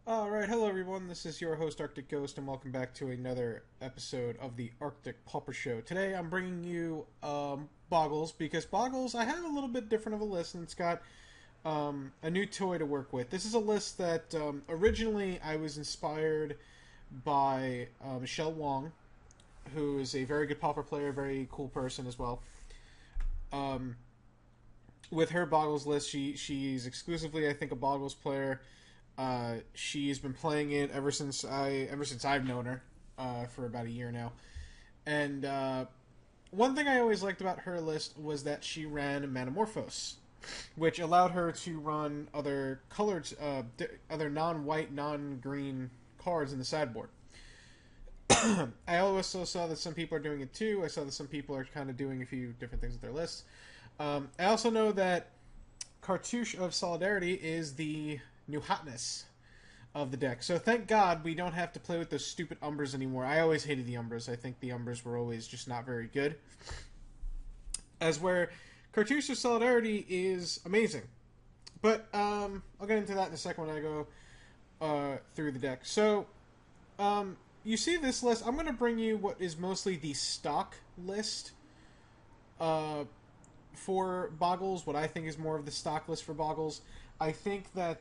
Alright, hello everyone, this is your host Arctic Ghost, and welcome back to another episode of the Arctic Pauper Show. Today I'm bringing you Bogles, because Bogles, I have a little bit different of a list, and it's got a new toy to work with. This is a list that originally I was inspired by Michelle Wong, who is a very good Pauper player, very cool person as well. With her Bogles list, she's exclusively, I think, a Bogles player. She's been playing it ever since I've known her, for about a year now. And one thing I always liked about her list was that she ran Manamorphose, which allowed her to run other colored, other non-white, non-green cards in the sideboard. I also saw that some people are doing it too. I saw that some people are kind of doing a few different things with their lists. I also know that Cartouche of Solidarity is the new hotness of the deck. So thank God we don't have to play with those stupid Umbras anymore. I always hated the Umbras. I think the Umbras were always just not very good. As where Cartouche of Solidarity is amazing. But I'll get into that in a second when I go through the deck. So you see this list. I'm going to bring you what is mostly the stock list for Bogles, what I think is more of the stock list for Bogles. I think that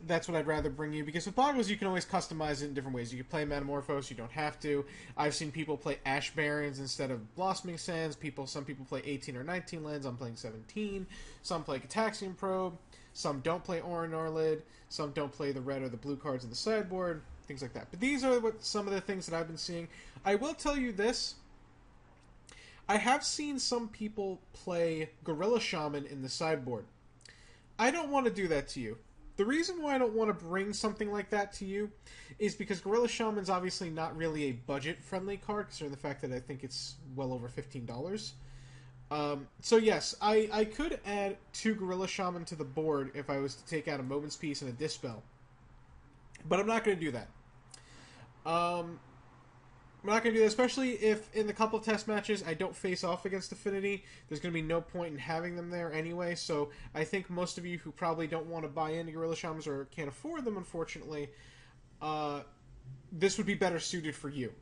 that's what I'd rather bring you, because with Bogles you can always customize it in different ways. You can play Metamorphose, you don't have to. I've seen people play Ash Barrens instead of Blossoming Sands. Some people play 18 or 19 lands. I'm playing 17. Some play Cataxian Probe. Some don't play Orin Orlid. Some don't play the red or the blue cards in the sideboard. Things like that. But these are some of the things that I've been seeing. I will tell you this. I have seen some people play Gorilla Shaman in the sideboard. I don't want to do that to you. The reason why I don't want to bring something like that to you is because Gorilla Shaman's obviously not really a budget-friendly card, considering the fact that I think it's well over $15. So yes, I could add 2 Gorilla Shaman to the board if I was to take out a Moment's Peace and a Dispel. But I'm not going to do that. I'm not going to do that, especially if in the couple of test matches I don't face off against Affinity. There's going to be no point in having them there anyway, so I think most of you who probably don't want to buy into Gorilla Shamans or can't afford them, unfortunately, this would be better suited for you.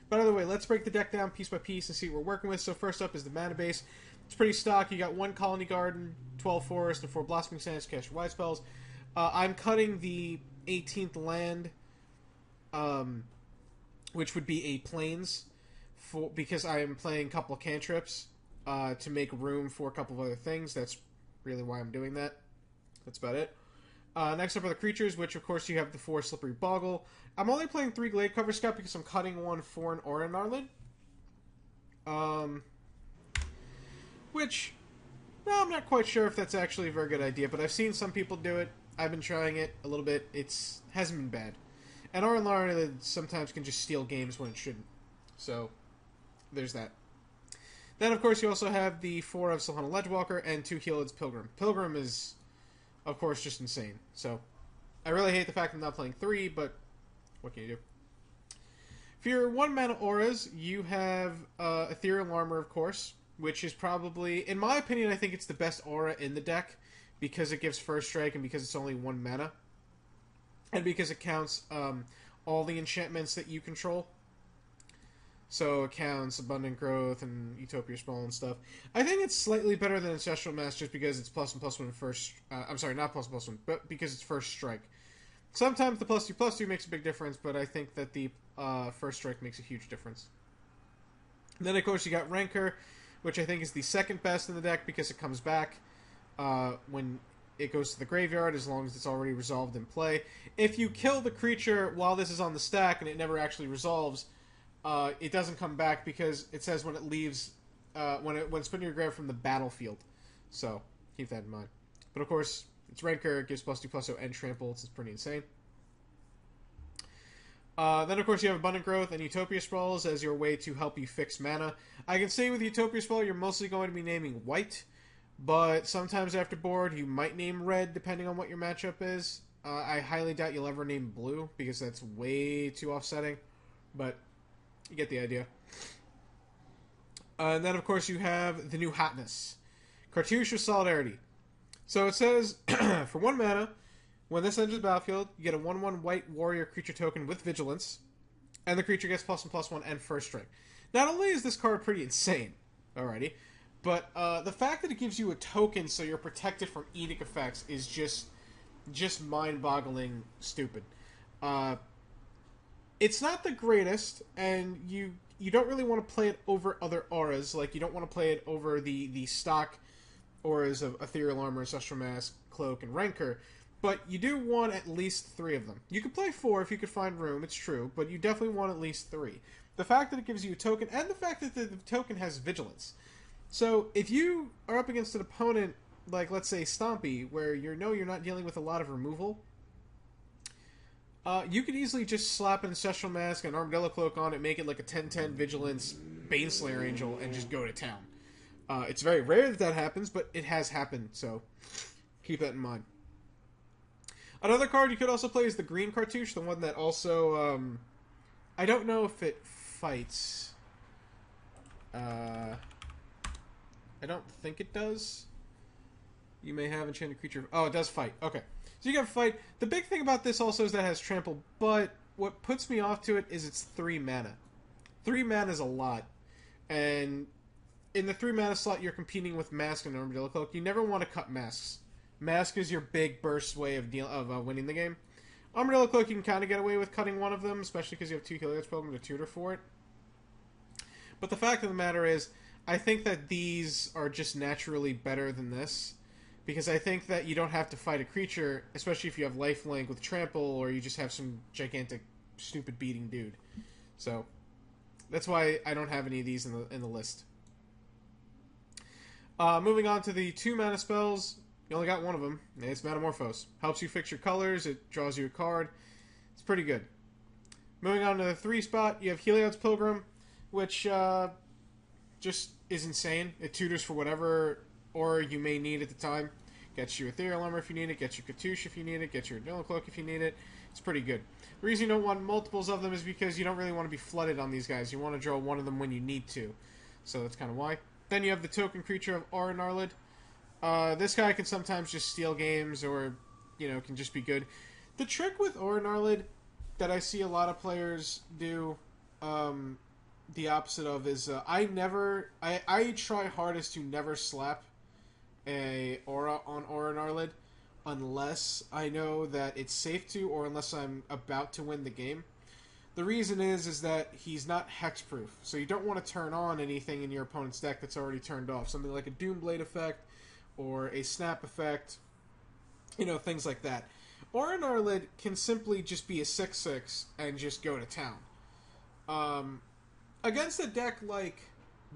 But either way, let's break the deck down piece by piece and see what we're working with. So first up is the mana base. It's pretty stock. You got 1 Colony Garden, 12 Forest, and 4 Blossoming Sands to cast your white spells. I'm cutting the 18th land, which would be a Plains, because I am playing a couple of cantrips to make room for a couple of other things. That's really why I'm doing that. That's about it. Next up are the creatures, which of course you have the 4 Slippery Boggle. I'm only playing 3 Glade Cover Scout because I'm cutting 1 for an Aura Narlid. Which, no, I'm not quite sure if that's actually a very good idea, but I've seen some people do it. I've been trying it a little bit. It hasn't been bad. And Aura Narlid sometimes can just steal games when it shouldn't. So, there's that. Then, of course, you also have the 4 of Silhana Ledgewalker and 2 Healed's Pilgrim. Pilgrim is, of course, just insane. So, I really hate the fact that I'm not playing 3, but what can you do? For your 1-mana auras, you have Ethereal Armor, of course, which is probably, in my opinion, I think it's the best aura in the deck, because it gives First Strike and because it's only 1 mana. And because it counts all the enchantments that you control. So it counts Abundant Growth and Utopia Sprawl and stuff. I think it's slightly better than Ancestral Mass just because it's +1/+1 first... I'm sorry, not +1/+1, but because it's First Strike. Sometimes the +2/+2 makes a big difference, but I think that the First Strike makes a huge difference. And then, of course, you got Rancor, which I think is the second best in the deck because it comes back when it goes to the graveyard as long as it's already resolved in play. If you kill the creature while this is on the stack and it never actually resolves, it doesn't come back because it says when it leaves, when it's put in your grave from the battlefield. So keep that in mind. But of course, it's Rancor, it gives +2/+0 and Trample. It's pretty insane. Then of course you have Abundant Growth and Utopia Sprawls as your way to help you fix mana. I can say with Utopia Sprawl you're mostly going to be naming white, but sometimes after board, you might name red, depending on what your matchup is. I highly doubt you'll ever name blue, because that's way too offsetting. But you get the idea. And then, of course, you have the new hotness. Cartouche of Solidarity. So it says, for 1 mana, When this enters the battlefield, you get a 1/1 white warrior creature token with vigilance, and the creature gets +1/+1 and first strike. Not only is this card pretty insane, alrighty, but the fact that it gives you a token so you're protected from edict effects is just mind-boggling stupid. It's not the greatest, and you don't really want to play it over other auras. Like, you don't want to play it over the stock auras of Ethereal Armor, Ancestral Mask, Cloak, and Rancor. But you do want at least 3 of them. You could play 4 if you could find room, it's true, but you definitely want at least 3. The fact that it gives you a token, and the fact that the token has vigilance. So, if you are up against an opponent, like, let's say, Stompy, where you're not dealing with a lot of removal, you could easily just slap an Ancestral Mask and Armadillo Cloak on it, make it like a 10/10 Vigilance Baneslayer Angel, and just go to town. It's very rare that happens, but it has happened, so keep that in mind. Another card you could also play is the green cartouche, the one that also, I don't know if it fights. I don't think it does. You may have enchanted creature. Oh, it does fight. Okay. So you got to fight. The big thing about this also is that it has trample, but what puts me off to it is it's 3 mana. 3 mana is a lot. And in the 3 mana slot, you're competing with Mask and Armadillo Cloak. You never want to cut Masks. Mask is your big burst way of winning the game. Armadillo Cloak, you can kind of get away with cutting one of them, especially because you have 2 Helios Pilgrim to tutor for it. But the fact of the matter is, I think that these are just naturally better than this. Because I think that you don't have to fight a creature, especially if you have lifelink with trample, or you just have some gigantic, stupid beating dude. So, that's why I don't have any of these in the list. Moving on to the 2 mana spells. You only got one of them. It's Metamorphose. Helps you fix your colors. It draws you a card. It's pretty good. Moving on to the 3 spot, you have Helios Pilgrim, which just is insane. It tutors for whatever aura you may need at the time. Gets you Ethereal Armor if you need it. Gets you Cartouche if you need it. Gets you Armadillo Cloak if you need it. It's pretty good. The reason you don't want multiples of them is because you don't really want to be flooded on these guys. You want to draw one of them when you need to. So that's kind of why. Then you have the token creature of Aura Gnarlid. This guy can sometimes just steal games, or, can just be good. The trick with Aura Gnarlid that I see a lot of players do the opposite of is I try hardest to never slap a aura on Aura Gnarlid unless I know that it's safe to, or unless I'm about to win the game. The reason is that he's not hexproof, so you don't want to turn on anything in your opponent's deck that's already turned off. Something like a Doomblade effect, or a Snap effect, things like that. Aura Gnarlid can simply just be a 6/6 and just go to town. Against a deck like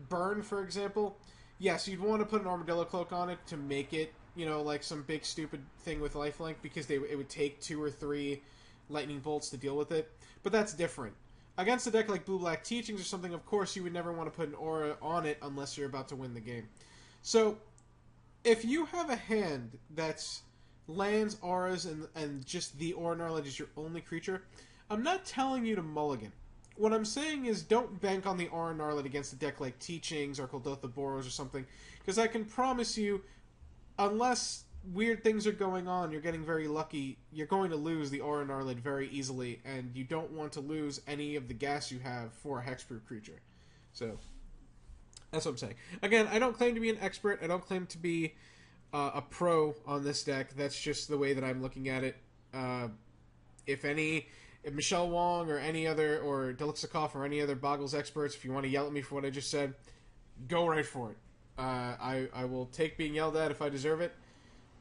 Burn, for example, yes, you'd want to put an Armadillo Cloak on it to make it, like some big stupid thing with lifelink, because it would take 2 or 3 lightning bolts to deal with it. But that's different. Against a deck like Blue-Black Teachings or something, of course you would never want to put an aura on it unless you're about to win the game. So, if you have a hand that's lands, auras, and just the Aura Gnarlid is your only creature, I'm not telling you to mulligan. What I'm saying is don't bank on the Aura Gnarlid against a deck like Teachings or Kuldotha Boros or something, because I can promise you, unless weird things are going on, you're getting very lucky, you're going to lose the Aura Gnarlid very easily, and you don't want to lose any of the gas you have for a hexproof creature. So, that's what I'm saying. Again, I don't claim to be an expert, I don't claim to be a pro on this deck, that's just the way that I'm looking at it. If Michelle Wong or any other, or Delixikoff or any other Bogles experts, if you want to yell at me for what I just said, go right for it. I will take being yelled at if I deserve it.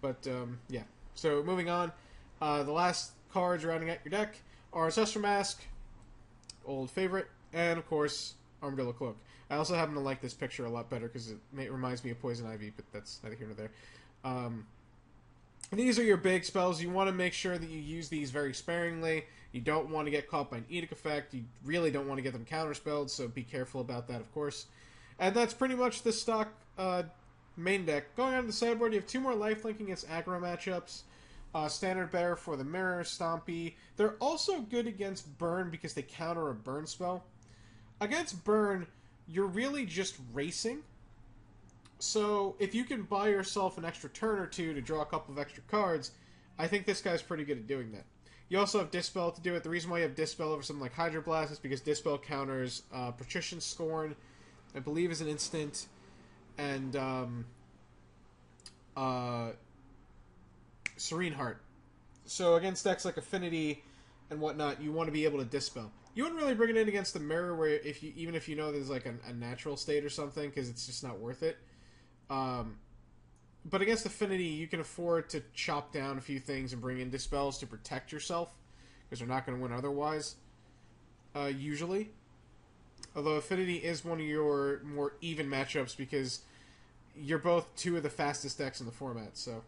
But, yeah. So, moving on. The last cards rounding out your deck are Ancestral Mask, old favorite, and, of course, Armadillo Cloak. I also happen to like this picture a lot better because it reminds me of Poison Ivy, but that's neither here nor there. These are your big spells. You want to make sure that you use these very sparingly. You don't want to get caught by an Edict effect. You really don't want to get them counterspelled, so be careful about that, of course. And that's pretty much the stock main deck. Going on to the sideboard, you have 2 more lifelink against aggro matchups. Standard Bearer for the Mirror, Stompy. They're also good against Burn because they counter a Burn spell. Against Burn, you're really just racing. So if you can buy yourself an extra turn or 2 to draw a couple of extra cards, I think this guy's pretty good at doing that. You also have Dispel to do it. The reason why you have Dispel over something like Hydroblast is because Dispel counters Patrician Scorn, I believe is an instant, and Serene Heart. So against decks like Affinity and whatnot, you want to be able to Dispel. You wouldn't really bring it in against the Mirror, where even if you know there's like a natural state or something, because it's just not worth it. But against Affinity, you can afford to chop down a few things and bring in Dispels to protect yourself, because they're not going to win otherwise, usually. Although Affinity is one of your more even matchups, because you're both two of the fastest decks in the format, so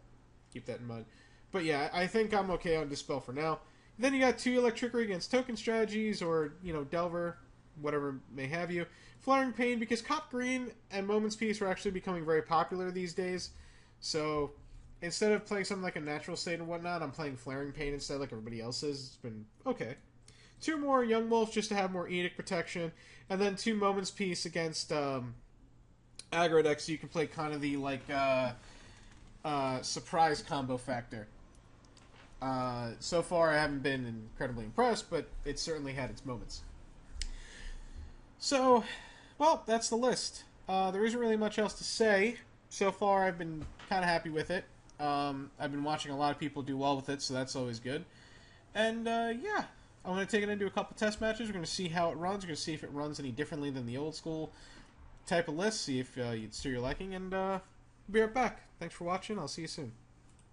keep that in mind. But yeah, I think I'm okay on Dispel for now. Then you got 2 Electrickery against token strategies, or, Delver, whatever may have you. Flaring Pain, because Cop Green and Moment's Peace are actually becoming very popular these days. So, instead of playing something like a Natural State and whatnot, I'm playing Flaring Pain instead like everybody else is. It's been okay. 2 more Young Wolf just to have more Edict protection. And then 2 Moment's Peace against aggro decks, so you can play kind of the, surprise combo factor. So far, I haven't been incredibly impressed, but it certainly had its moments. So, well, that's the list. There isn't really much else to say. So far, I've been kind of happy with it. I've been watching a lot of people do well with it, so that's always good. And, yeah, I'm going to take it into a couple test matches. We're going to see how it runs. We're going to see if it runs any differently than the old school type of list, see if it's to your liking, and be right back. Thanks for watching. I'll see you soon.